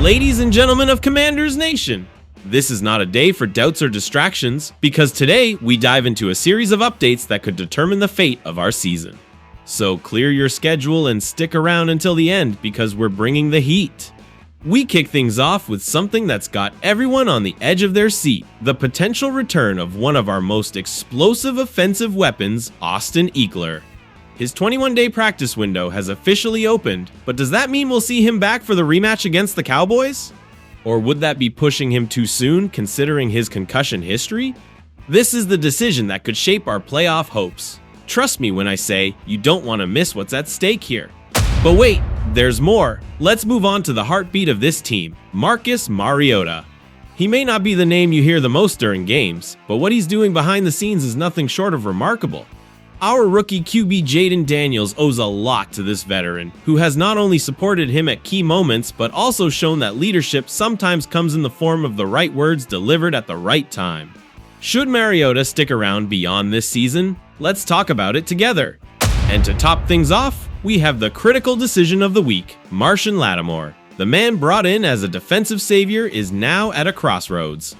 Ladies and gentlemen of Commanders Nation, this is not a day for doubts or distractions, because today we dive into a series of updates that could determine the fate of our season. So clear your schedule and stick around until the end, because we're bringing the heat. We kick things off with something that's got everyone on the edge of their seat: the potential return of one of our most explosive offensive weapons, Austin Eckler. His 21-day practice window has officially opened, but does that mean we'll see him back for the rematch against the Cowboys? Or would that be pushing him too soon, considering his concussion history? This is the decision that could shape our playoff hopes. Trust me when I say you don't want to miss what's at stake here. But wait, there's more. Let's move on to the heartbeat of this team, Marcus Mariota. He may not be the name you hear the most during games, but what he's doing behind the scenes is nothing short of remarkable. Our rookie QB Jaden Daniels owes a lot to this veteran, who has not only supported him at key moments, but also shown that leadership sometimes comes in the form of the right words delivered at the right time. Should Mariota stick around beyond this season? Let's talk about it together. And to top things off, we have the critical decision of the week. Lattimore, the man brought in as a defensive savior, is now at a crossroads.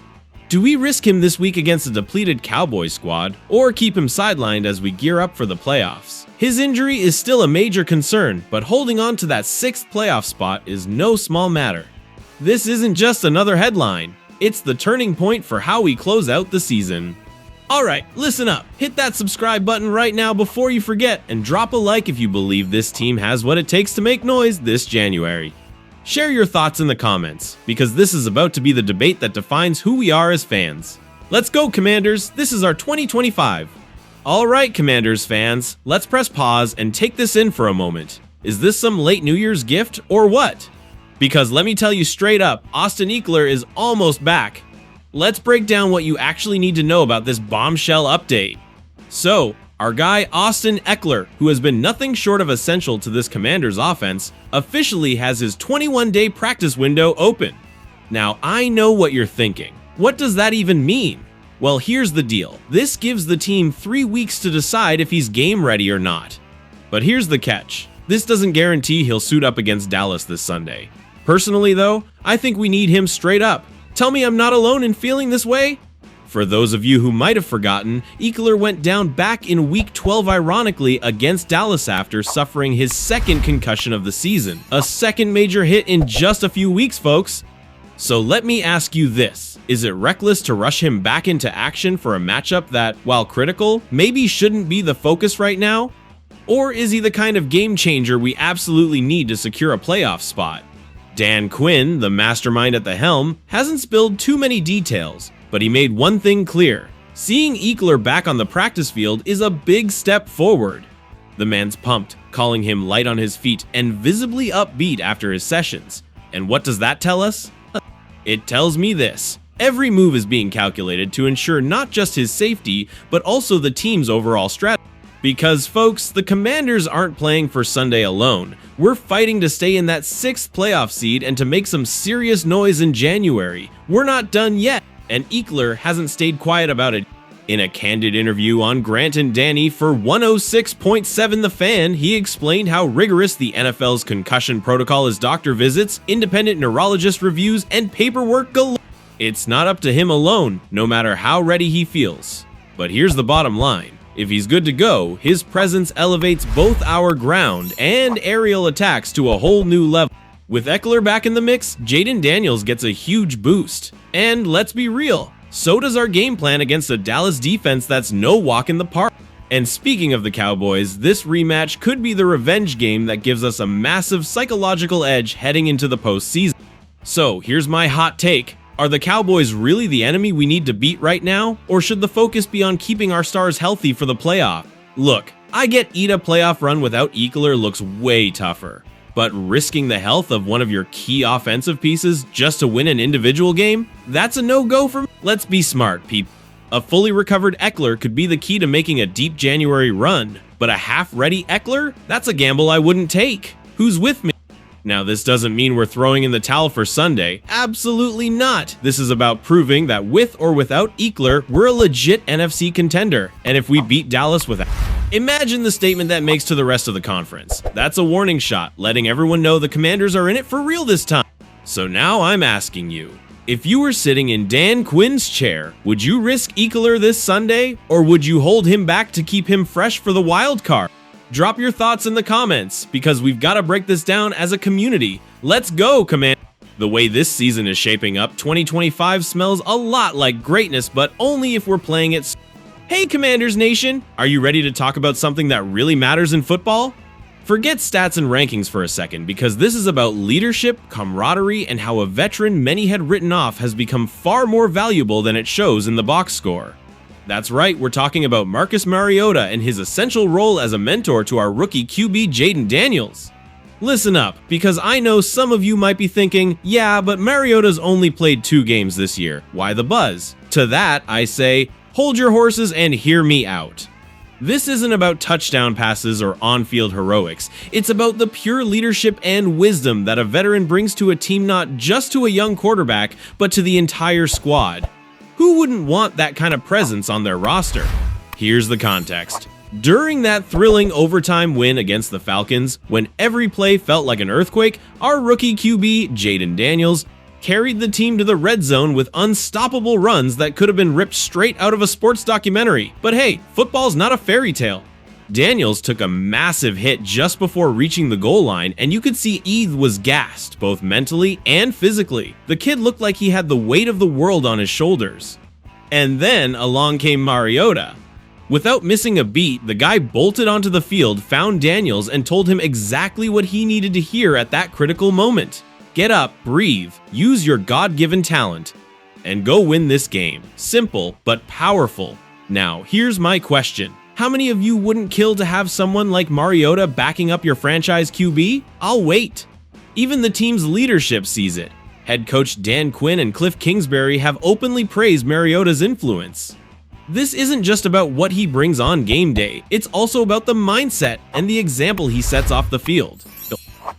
Do we risk him this week against a depleted Cowboys squad, or keep him sidelined as we gear up for the playoffs? His injury is still a major concern, but holding on to that 6th playoff spot is no small matter. This isn't just another headline, it's the turning point for how we close out the season. Alright, listen up. Hit that subscribe button right now before you forget, and drop a like if you believe this team has what it takes to make noise this January. Share your thoughts in the comments, because this is about to be the debate that defines who we are as fans. Let's go, Commanders! This is our 2025. Alright, Commanders fans, let's press pause and take this in for a moment. Is this some late New Year's gift, or what? Because let me tell you straight up, Austin Eckler is almost back. Let's break down what you actually need to know about this bombshell update. So, our guy Austin Eckler, who has been nothing short of essential to this Commanders offense, officially has his 21-day practice window open. Now, I know what you're thinking. What does that even mean? Well, here's the deal. This gives the team 3 weeks to decide if he's game ready or not. But here's the catch. This doesn't guarantee he'll suit up against Dallas this Sunday. Personally, though, I think we need him straight up. Tell me I'm not alone in feeling this way? For those of you who might have forgotten, Eckler went down back in Week 12 ironically against Dallas after suffering his 2nd concussion of the season. A 2nd major hit in just a few weeks, folks. So let me ask you this. Is it reckless to rush him back into action for a matchup that, while critical, maybe shouldn't be the focus right now? Or is he the kind of game changer we absolutely need to secure a playoff spot? Dan Quinn, the mastermind at the helm, hasn't spilled too many details, but he made one thing clear. Seeing Eckler back on the practice field is a big step forward. The man's pumped, calling him light on his feet and visibly upbeat after his sessions. And what does that tell us? It tells me this. Every move is being calculated to ensure not just his safety, but also the team's overall strategy. Because, folks, the Commanders aren't playing for Sunday alone. We're fighting to stay in that 6th playoff seed and to make some serious noise in January. We're not done yet. And Eckler hasn't stayed quiet about it. In a candid interview on Grant and Danny for 106.7 The Fan, he explained how rigorous the NFL's concussion protocol is: doctor visits, independent neurologist reviews, and paperwork galore. It's not up to him alone, no matter how ready he feels. But here's the bottom line. If he's good to go, his presence elevates both our ground and aerial attacks to a whole new level. With Eckler back in the mix, Jaden Daniels gets a huge boost. And let's be real, so does our game plan against a Dallas defense that's no walk in the park. And speaking of the Cowboys, this rematch could be the revenge game that gives us a massive psychological edge heading into the postseason. So here's my hot take. Are the Cowboys really the enemy we need to beat right now? Or should the focus be on keeping our stars healthy for the playoff? Look, I get a playoff run without Eckler looks way tougher. But risking the health of one of your key offensive pieces just to win an individual game? That's a no-go for me. Let's be smart, people. A fully recovered Eckler could be the key to making a deep January run, but a half-ready Eckler? That's a gamble I wouldn't take. Who's with me? Now, this doesn't mean we're throwing in the towel for Sunday. Absolutely not. This is about proving that with or without Eckler, we're a legit NFC contender. And if we beat Dallas without... Imagine the statement that makes to the rest of the conference. That's a warning shot, letting everyone know the Commanders are in it for real this time. So now I'm asking you, if you were sitting in Dan Quinn's chair, would you risk Eckler this Sunday, or would you hold him back to keep him fresh for the wild card? Drop your thoughts in the comments, because we've got to break this down as a community. Let's go, Command! The way this season is shaping up, 2025 smells a lot like greatness, but only if we're playing it. Hey Commanders Nation! Are you ready to talk about something that really matters in football? Forget stats and rankings for a second, because this is about leadership, camaraderie, and how a veteran many had written off has become far more valuable than it shows in the box score. That's right, we're talking about Marcus Mariota and his essential role as a mentor to our rookie QB Jayden Daniels. Listen up, because I know some of you might be thinking, yeah, but Mariota's only played 2 games this year, why the buzz? To that, I say, hold your horses and hear me out. This isn't about touchdown passes or on-field heroics. It's about the pure leadership and wisdom that a veteran brings to a team, not just to a young quarterback, but to the entire squad. Who wouldn't want that kind of presence on their roster? Here's the context. During that thrilling overtime win against the Falcons, when every play felt like an earthquake, our rookie QB, Jayden Daniels, carried the team to the red zone with unstoppable runs that could have been ripped straight out of a sports documentary. But hey, football's not a fairy tale. Daniels took a massive hit just before reaching the goal line, and you could see Eth was gassed, both mentally and physically. The kid looked like he had the weight of the world on his shoulders. And then along came Mariota. Without missing a beat, the guy bolted onto the field, found Daniels, and told him exactly what he needed to hear at that critical moment. Get up, breathe, use your God-given talent, and go win this game. Simple, but powerful. Now, here's my question. How many of you wouldn't kill to have someone like Mariota backing up your franchise QB? I'll wait. Even the team's leadership sees it. Head coach Dan Quinn and Cliff Kingsbury have openly praised Mariota's influence. This isn't just about what he brings on game day, it's also about the mindset and the example he sets off the field.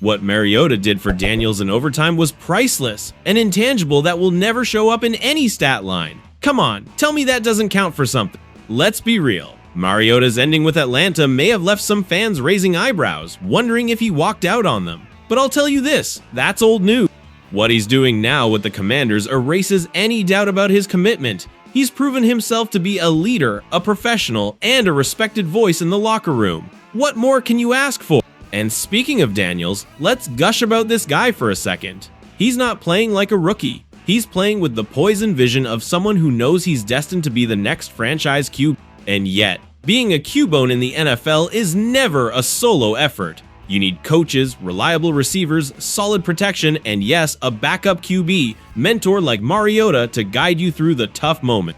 What Mariota did for Daniels in overtime was priceless, an intangible that will never show up in any stat line. Come on, tell me that doesn't count for something. Let's be real. Mariota's ending with Atlanta may have left some fans raising eyebrows, wondering if he walked out on them. But I'll tell you this, that's old news. What he's doing now with the Commanders erases any doubt about his commitment. He's proven himself to be a leader, a professional, and a respected voice in the locker room. What more can you ask for? And speaking of Daniels, let's gush about this guy for a second. He's not playing like a rookie. He's playing with the poise and vision of someone who knows he's destined to be the next franchise QB. And yet, being a Q-bone in the NFL is never a solo effort. You need coaches, reliable receivers, solid protection, and yes, a backup QB, mentor like Mariota to guide you through the tough moment.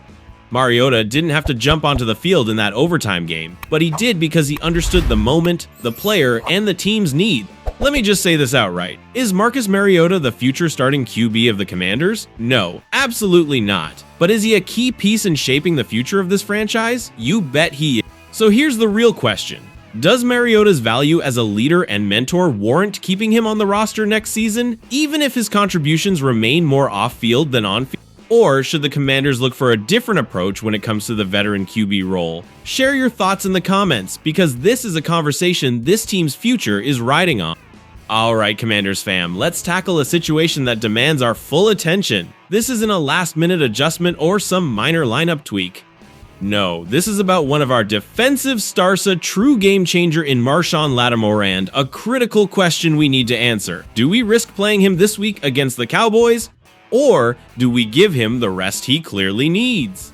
Mariota didn't have to jump onto the field in that overtime game, but he did because he understood the moment, the player, and the team's need. Let me just say this outright. Is Marcus Mariota the future starting QB of the Commanders? No, absolutely not. But is he a key piece in shaping the future of this franchise? You bet he is. So here's the real question. Does Mariota's value as a leader and mentor warrant keeping him on the roster next season, even if his contributions remain more off-field than on-field? Or should the Commanders look for a different approach when it comes to the veteran QB role? Share your thoughts in the comments, because this is a conversation this team's future is riding on. Alright Commanders fam, let's tackle a situation that demands our full attention. This isn't a last-minute adjustment or some minor lineup tweak. No, this is about one of our defensive stars, a true game changer in Marshawn Lattimore, and a critical question we need to answer. Do we risk playing him this week against the Cowboys? Or do we give him the rest he clearly needs?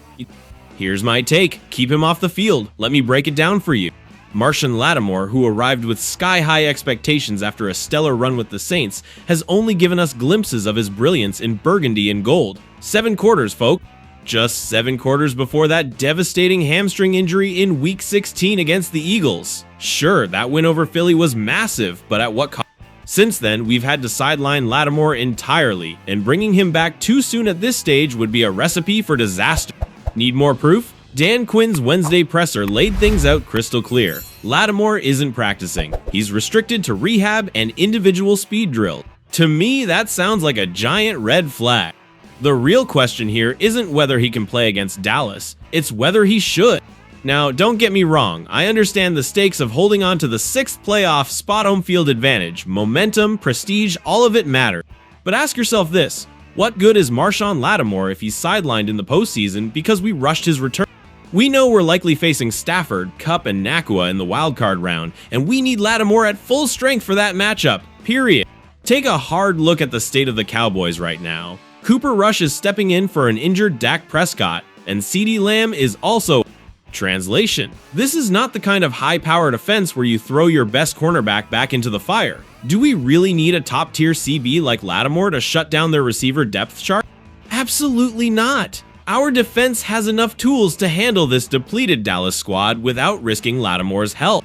Here's my take. Keep him off the field. Let me break it down for you. Marshawn Lattimore, who arrived with sky-high expectations after a stellar run with the Saints, has only given us glimpses of his brilliance in burgundy and gold. 7 quarters, folks. Just 7 quarters before that devastating hamstring injury in Week 16 against the Eagles. Sure, that win over Philly was massive, but at what cost? Since then, we've had to sideline Lattimore entirely, and bringing him back too soon at this stage would be a recipe for disaster. Need more proof? Dan Quinn's Wednesday presser laid things out crystal clear. Lattimore isn't practicing. He's restricted to rehab and individual speed drill. To me, that sounds like a giant red flag. The real question here isn't whether he can play against Dallas, it's whether he should. Now, don't get me wrong, I understand the stakes of holding on to the 6th playoff spot home field advantage. Momentum, prestige, all of it matters. But ask yourself this, what good is Marshawn Lattimore if he's sidelined in the postseason because we rushed his return? We know we're likely facing Stafford, Kupp, and Nakua in the wildcard round, and we need Lattimore at full strength for that matchup, period. Take a hard look at the state of the Cowboys right now. Cooper Rush is stepping in for an injured Dak Prescott, and CeeDee Lamb is also... Translation: this is not the kind of high-powered offense where you throw your best cornerback back into the fire. Do we really need a top-tier CB like Lattimore to shut down their receiver depth chart? Absolutely not. Our defense has enough tools to handle this depleted Dallas squad without risking Lattimore's help.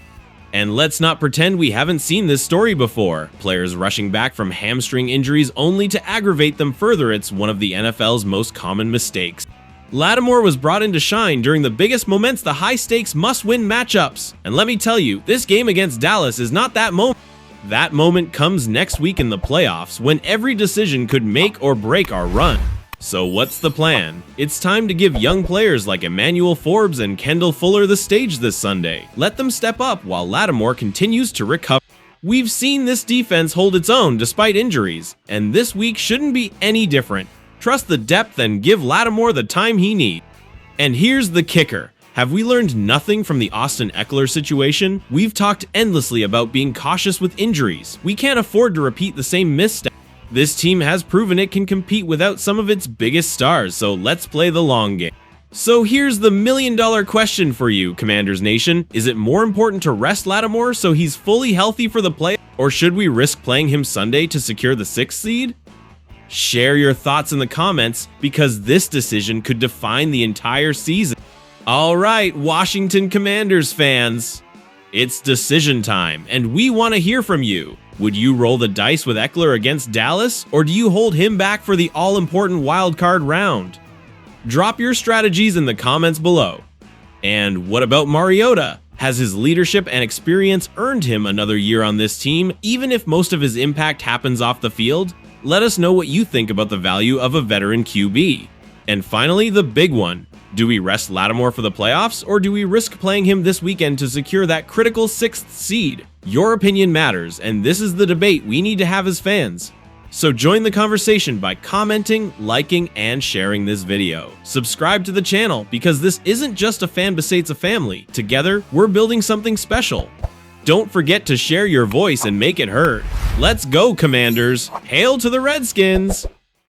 And let's not pretend we haven't seen this story before. Players rushing back from hamstring injuries only to aggravate them further. It's one of the NFL's most common mistakes. Lattimore was brought in to shine during the biggest moments, the high-stakes must-win matchups. And let me tell you, this game against Dallas is not that moment. That moment comes next week in the playoffs, when every decision could make or break our run. So what's the plan? It's time to give young players like Emmanuel Forbes and Kendall Fuller the stage this Sunday. Let them step up while Lattimore continues to recover. We've seen this defense hold its own despite injuries, and this week shouldn't be any different. Trust the depth and give Lattimore the time he needs. And here's the kicker. Have we learned nothing from the Austin Eckler situation? We've talked endlessly about being cautious with injuries. We can't afford to repeat the same misstep. This team has proven it can compete without some of its biggest stars, so let's play the long game. So here's the million-dollar question for you, Commanders Nation. Is it more important to rest Lattimore so he's fully healthy for the play, or should we risk playing him Sunday to secure the 6th seed? Share your thoughts in the comments, because this decision could define the entire season. Alright, Washington Commanders fans, it's decision time, and we want to hear from you. Would you roll the dice with Eckler against Dallas, or do you hold him back for the all-important wildcard round? Drop your strategies in the comments below. And what about Mariota? Has his leadership and experience earned him another year on this team, even if most of his impact happens off the field? Let us know what you think about the value of a veteran QB. And finally, the big one. Do we rest Lattimore for the playoffs, or do we risk playing him this weekend to secure that critical 6th seed? Your opinion matters, and this is the debate we need to have as fans. So join the conversation by commenting, liking, and sharing this video. Subscribe to the channel, because this isn't just a fan base, it's a family. Together, we're building something special. Don't forget to share your voice and make it heard. Let's go, Commanders! Hail to the Redskins!